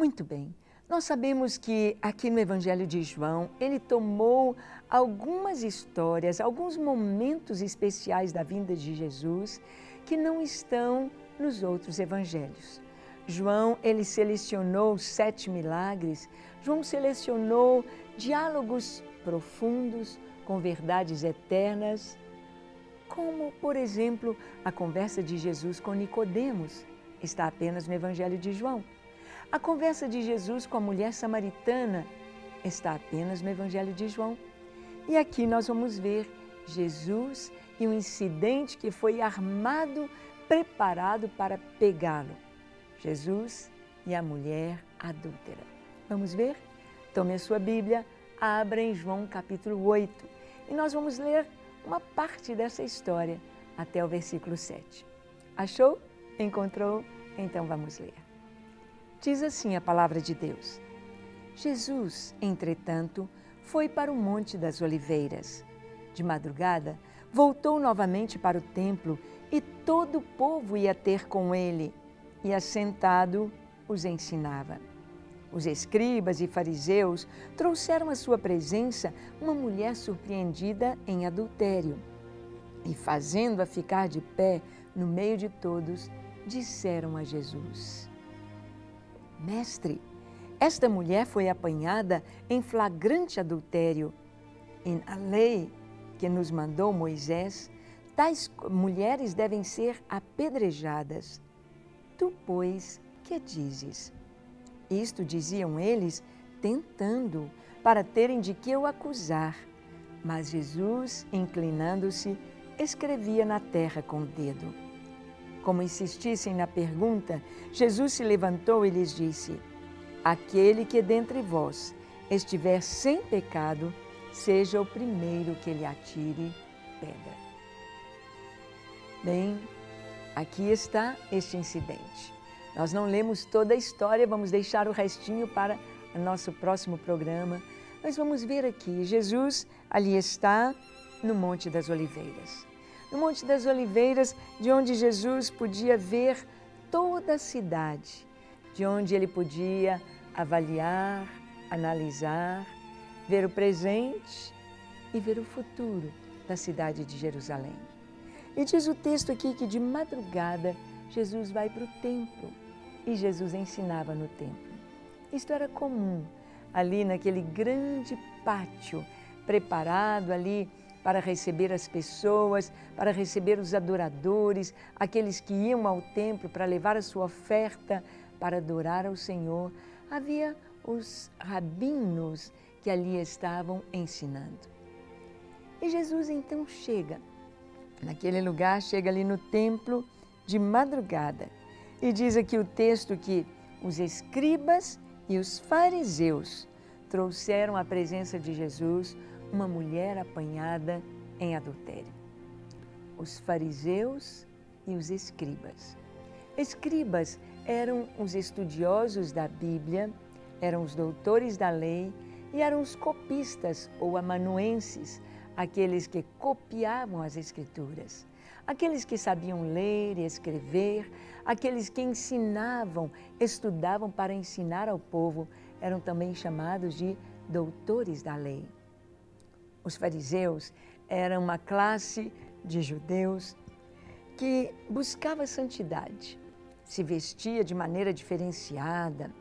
Muito bem, nós sabemos que aqui no Evangelho de João, ele tomou algumas histórias, alguns momentos especiais da vinda de Jesus que não estão nos outros evangelhos. João, ele selecionou 7 milagres, João selecionou diálogos profundos com verdades eternas, como, por exemplo, a conversa de Jesus com Nicodemos, está apenas no Evangelho de João. A conversa de Jesus com a mulher samaritana está apenas no Evangelho de João. E aqui nós vamos ver Jesus e um incidente que foi armado, preparado para pegá-lo. Jesus e a mulher adúltera. Vamos ver? Tome a sua Bíblia, abra em João capítulo 8 e nós vamos ler uma parte dessa história até o versículo 7. Achou? Encontrou? Então vamos ler. Diz assim a palavra de Deus. Jesus, entretanto, foi para o Monte das Oliveiras. De madrugada, voltou novamente para o templo e todo o povo ia ter com ele, e assentado os ensinava. Os escribas e fariseus trouxeram à sua presença uma mulher surpreendida em adultério. E fazendo-a ficar de pé no meio de todos, disseram a Jesus: Mestre, esta mulher foi apanhada em flagrante adultério. E na lei que nos mandou Moisés, tais mulheres devem ser apedrejadas. Tu, pois, que dizes? Isto diziam eles, tentando, para terem de que o acusar. Mas Jesus, inclinando-se, escrevia na terra com o dedo. Como insistissem na pergunta, Jesus se levantou e lhes disse: Aquele que dentre vós estiver sem pecado, seja o primeiro que lhe atire pedra. Bem, aqui está este incidente. Nós não lemos toda a história, vamos deixar o restinho para o nosso próximo programa. Mas vamos ver aqui, Jesus ali está no Monte das Oliveiras. No Monte das Oliveiras, de onde Jesus podia ver toda a cidade, de onde ele podia avaliar, analisar, ver o presente e ver o futuro da cidade de Jerusalém. E diz o texto aqui que de madrugada Jesus vai para o templo e Jesus ensinava no templo. Isto era comum ali naquele grande pátio preparado ali para receber as pessoas, para receber os adoradores, aqueles que iam ao templo para levar a sua oferta para adorar ao Senhor. Havia os rabinos que ali estavam ensinando. E Jesus então chega naquele lugar, chega ali no templo de madrugada. E diz aqui o texto que os escribas e os fariseus trouxeram à presença de Jesus uma mulher apanhada em adultério. Os fariseus e os escribas. Escribas eram os estudiosos da Bíblia, eram os doutores da lei e eram os copistas ou amanuenses, aqueles que copiavam as Escrituras, aqueles que sabiam ler e escrever, aqueles que ensinavam, estudavam para ensinar ao povo, eram também chamados de doutores da lei. Os fariseus eram uma classe de judeus que buscava santidade, se vestia de maneira diferenciada,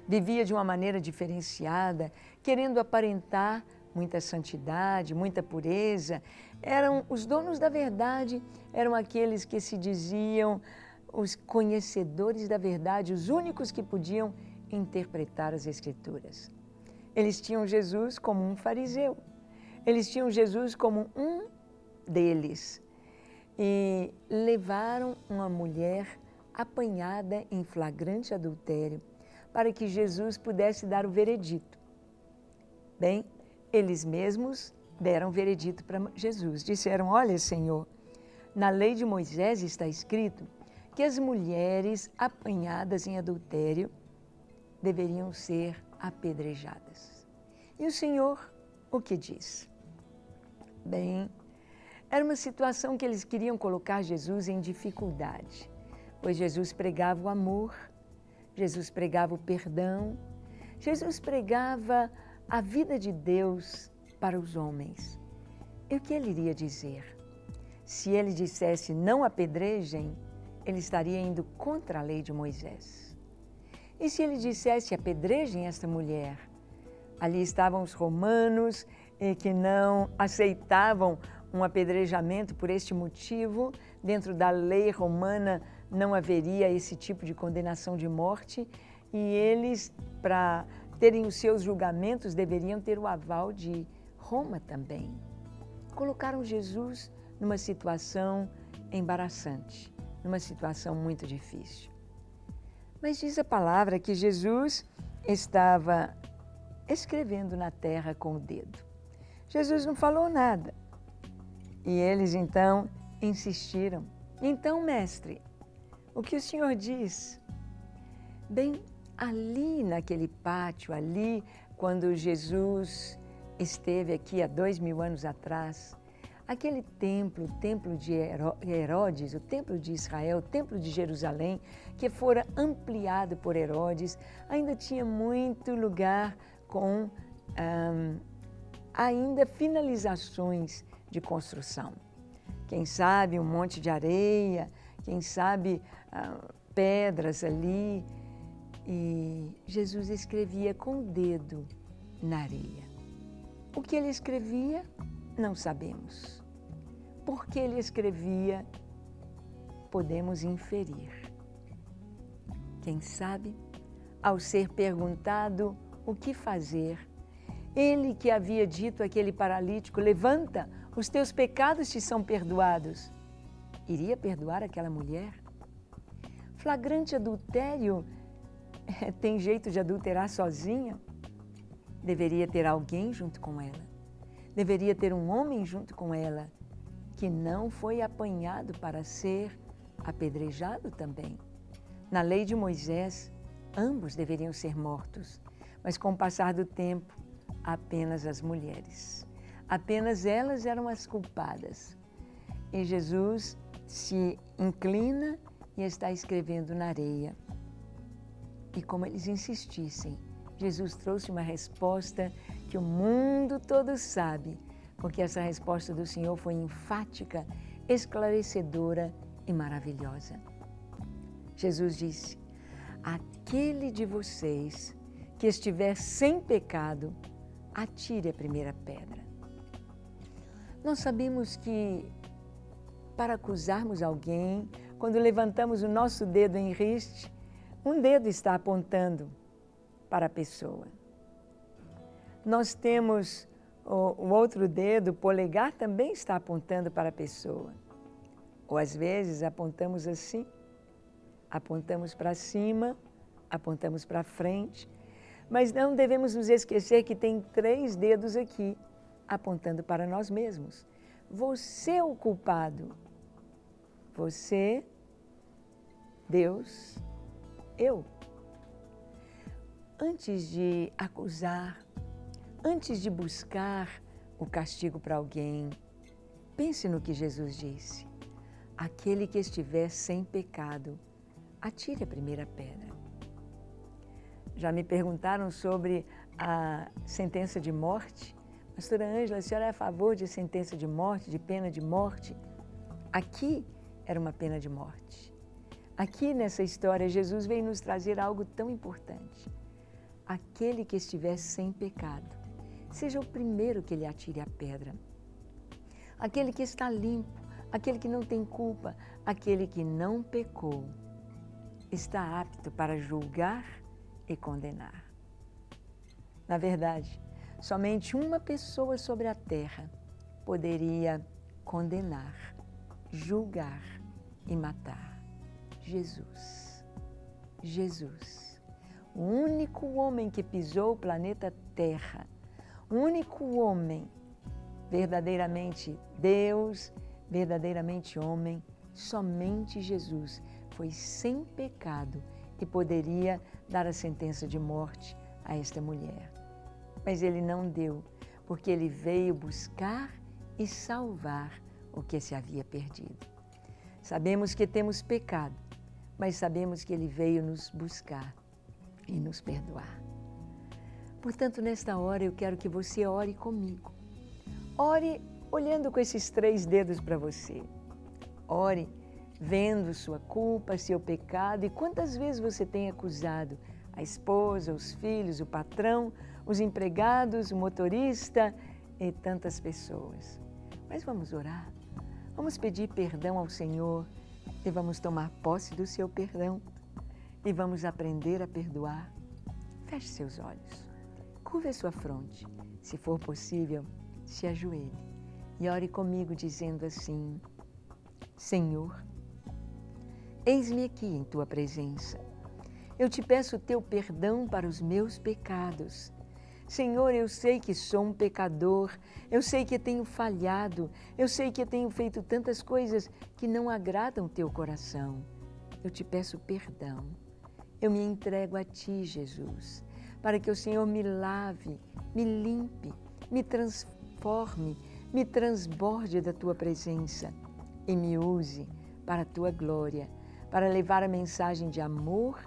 vivia de uma maneira diferenciada, querendo aparentar muita santidade, muita pureza. Eram os donos da verdade, eram aqueles que se diziam os conhecedores da verdade, os únicos que podiam interpretar as Escrituras. Eles tinham Jesus como um fariseu, eles tinham Jesus como um deles e levaram uma mulher apanhada em flagrante adultério para que Jesus pudesse dar o veredito. Bem, eles mesmos deram o veredito para Jesus. Disseram: olha, Senhor, na lei de Moisés está escrito que as mulheres apanhadas em adultério deveriam ser apedrejadas. E o Senhor o que diz? Bem, era uma situação que eles queriam colocar Jesus em dificuldade, pois Jesus pregava o amor, Jesus pregava o perdão, Jesus pregava a vida de Deus para os homens. E o que ele iria dizer? Se ele dissesse não apedrejem, ele estaria indo contra a lei de Moisés. E se ele dissesse apedrejem esta mulher? Ali estavam os romanos que não aceitavam um apedrejamento por este motivo. Dentro da lei romana não haveria esse tipo de condenação de morte e eles, para terem os seus julgamentos, deveriam ter o aval de Roma também. Colocaram Jesus numa situação embaraçante, numa situação muito difícil. Mas diz a palavra que Jesus estava escrevendo na terra com o dedo. Jesus não falou nada. E eles então insistiram. Então, mestre, o que o senhor diz? Bem, ali naquele pátio, ali, quando Jesus esteve aqui há 2000 anos atrás, aquele templo, o templo de Herodes, o templo de Israel, o templo de Jerusalém, que fora ampliado por Herodes, ainda tinha muito lugar com ainda finalizações de construção. Quem sabe um monte de areia, quem sabe pedras ali. E Jesus escrevia com o dedo na areia. O que ele escrevia, não sabemos. Por que ele escrevia, podemos inferir. Quem sabe, ao ser perguntado o que fazer, ele que havia dito àquele paralítico, levanta, os teus pecados te são perdoados, iria perdoar aquela mulher? Flagrante adultério, tem jeito de adulterar sozinha? Deveria ter alguém junto com ela. Deveria ter um homem junto com ela, que não foi apanhado para ser apedrejado também. Na lei de Moisés, ambos deveriam ser mortos, mas com o passar do tempo, apenas as mulheres. Apenas elas eram as culpadas. E Jesus se inclina e está escrevendo na areia. E como eles insistissem, Jesus trouxe uma resposta que o mundo todo sabe, porque essa resposta do Senhor foi enfática, esclarecedora e maravilhosa. Jesus disse: aquele de vocês que estiver sem pecado, atire a primeira pedra. Nós sabemos que para acusarmos alguém, quando levantamos o nosso dedo em riste, um dedo está apontando para a pessoa. Nós temos o outro dedo, o polegar, também está apontando para a pessoa. Ou às vezes apontamos assim, apontamos para cima, apontamos para frente, mas não devemos nos esquecer que tem 3 dedos aqui, apontando para nós mesmos. Você é o culpado. Você, Deus, eu. Antes de acusar, antes de buscar o castigo para alguém, pense no que Jesus disse. Aquele que estiver sem pecado, atire a primeira pedra. Já me perguntaram sobre a sentença de morte. Pastora Ângela, a senhora é a favor de sentença de morte, de pena de morte? Aqui era uma pena de morte. Aqui nessa história, Jesus veio nos trazer algo tão importante. Aquele que estiver sem pecado, seja o primeiro que lhe atire a pedra. Aquele que está limpo, aquele que não tem culpa, aquele que não pecou, está apto para julgar e condenar. Na verdade, somente uma pessoa sobre a terra poderia condenar, julgar e matar: Jesus. Jesus, o único homem que pisou o planeta Terra, o único homem verdadeiramente Deus, verdadeiramente homem, somente Jesus foi sem pecado e poderia dar a sentença de morte a esta mulher. Mas ele não deu, porque ele veio buscar e salvar o que se havia perdido. Sabemos que temos pecado, mas sabemos que ele veio nos buscar e nos perdoar. Portanto, nesta hora eu quero que você ore comigo. Ore olhando com esses 3 dedos para você. Ore vendo sua culpa, seu pecado e quantas vezes você tem acusado a esposa, os filhos, o patrão, os empregados, o motorista e tantas pessoas. Mas vamos orar, vamos pedir perdão ao Senhor e vamos tomar posse do seu perdão e vamos aprender a perdoar. Feche seus olhos, curve a sua fronte, se for possível, se ajoelhe e ore comigo dizendo assim: Senhor, eis-me aqui em Tua presença. Eu te peço Teu perdão para os meus pecados. Senhor, eu sei que sou um pecador, eu sei que tenho falhado, eu sei que tenho feito tantas coisas que não agradam Teu coração. Eu te peço perdão. Eu me entrego a Ti, Jesus, para que o Senhor me lave, me limpe, me transforme, me transborde da Tua presença e me use para a Tua glória, para levar a mensagem de amor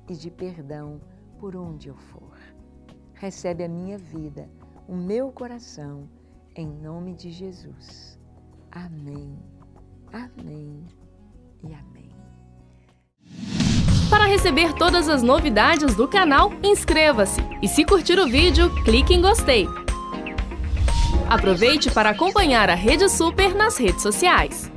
e de perdão por onde eu for. Recebe a minha vida, o meu coração, em nome de Jesus. Amém, amém e amém. Para receber todas as novidades do canal, inscreva-se e se curtir o vídeo, clique em gostei. Aproveite para acompanhar a Rede Super nas redes sociais.